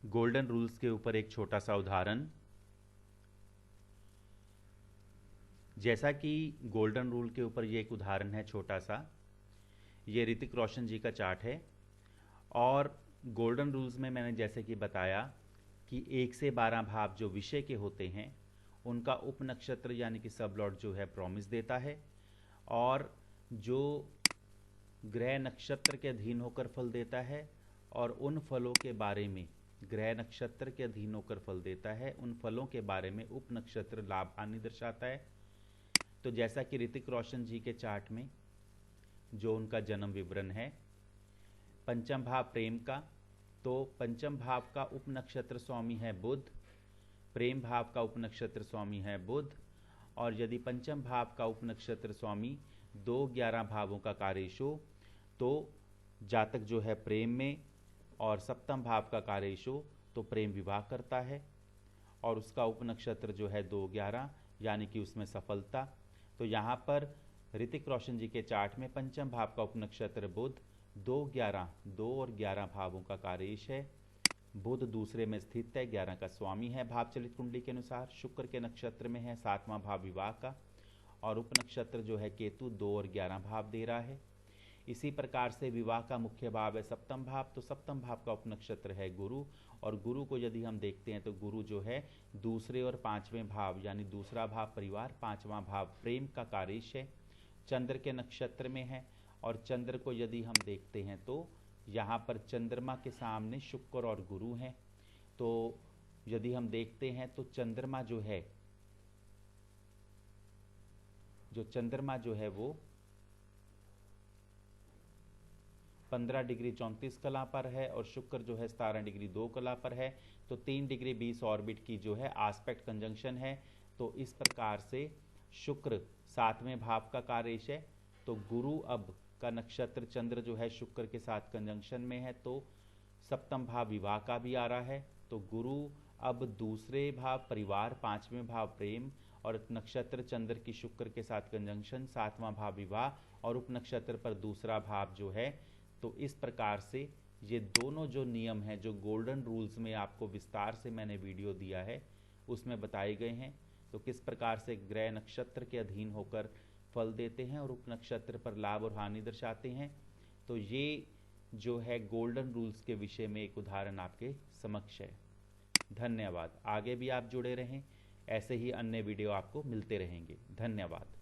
Golden rules के ऊपर एक छोटा सा उदाहरण। जैसा कि गोल्डन रूल के ऊपर ये एक उदाहरण है छोटा सा, ये ऋतिक रोशन जी का चार्ट है। और गोल्डन रूल्स में मैंने जैसे कि बताया कि 1 से 12 भाव जो विषय के होते हैं उनका उप नक्षत्र यानी कि सब लॉर्ड जो है प्रॉमिस देता है, और जो ग्रह नक्षत्र के अधीन होकर फल देता है और उन फलों के बारे में, ग्रह नक्षत्र के अधीन होकर फल देता है, उन फलों के बारे में उप नक्षत्र लाभ हानि दर्शाता है। तो जैसा कि ऋतिक रोशन जी के चार्ट में जो उनका जन्म विवरण है, पंचम भाव प्रेम का, तो पंचम भाव का उप नक्षत्र स्वामी है बुध, प्रेम भाव का उप नक्षत्र स्वामी है बुध। और यदि पंचम भाव का उप नक्षत्र स्वामी 2-11 भावों का कार्येश हो तो जातक जो है प्रेम में, और सप्तम भाव का कार्येश हो तो प्रेम विवाह करता है, और उसका उप नक्षत्र जो है 2-11 यानी कि उसमें सफलता। तो यहाँ पर ऋतिक रोशन जी के चार्ट में पंचम भाव का उप नक्षत्र बुध, 2 और 11 भावों का कार्येश है। बुध दूसरे में स्थित है, 11 का स्वामी है भाव चलित कुंडली के अनुसार। शुक्र के नक्षत्र में है, 7वां भाव विवाह का, और उप नक्षत्र जो है केतु 2 और 11 भाव दे रहा है। इसी प्रकार से विवाह का मुख्य भाव है सप्तम भाव, तो सप्तम भाव का उप नक्षत्र है गुरु, और गुरु को यदि हम देखते हैं तो गुरु जो है दूसरे और 5वें भाव यानी दूसरा भाव परिवार, 5वां भाव प्रेम का कार्येश है, चंद्र के नक्षत्र में है। और चंद्र को यदि हम देखते हैं तो यहाँ पर चंद्रमा के सामने शुक्र और गुरु हैं। तो यदि हम देखते हैं तो चंद्रमा जो है वो 15 डिग्री 34 कला पर है, और शुक्र जो है 17 डिग्री 2 कला पर है। तो 3 डिग्री 20 ऑर्बिट की जो है आस्पेक्ट कंजंक्शन है। तो इस प्रकार से शुक्र 7वें भाव का कार्येश है। तो गुरु अब का नक्षत्र चंद्र जो है शुक्र के साथ कंजंक्शन में है, तो सप्तम भाव विवाह का भी आ रहा है। तो गुरु अब दूसरे भाव परिवार, 5वें भाव प्रेम, और नक्षत्र चंद्र की शुक्र के साथ कंजंक्शन, 7वां भाव विवाह, और उप नक्षत्र पर दूसरा भाव जो है। तो इस प्रकार से ये दोनों जो नियम हैं जो गोल्डन रूल्स में आपको विस्तार से मैंने वीडियो दिया है उसमें बताए गए हैं। तो किस प्रकार से ग्रह नक्षत्र के अधीन होकर फल देते हैं और उप नक्षत्र पर लाभ और हानि दर्शाते हैं। तो ये जो है गोल्डन रूल्स के विषय में एक उदाहरण आपके समक्ष है। धन्यवाद। आगे भी आप जुड़े रहें, ऐसे ही अन्य वीडियो आपको मिलते रहेंगे। धन्यवाद।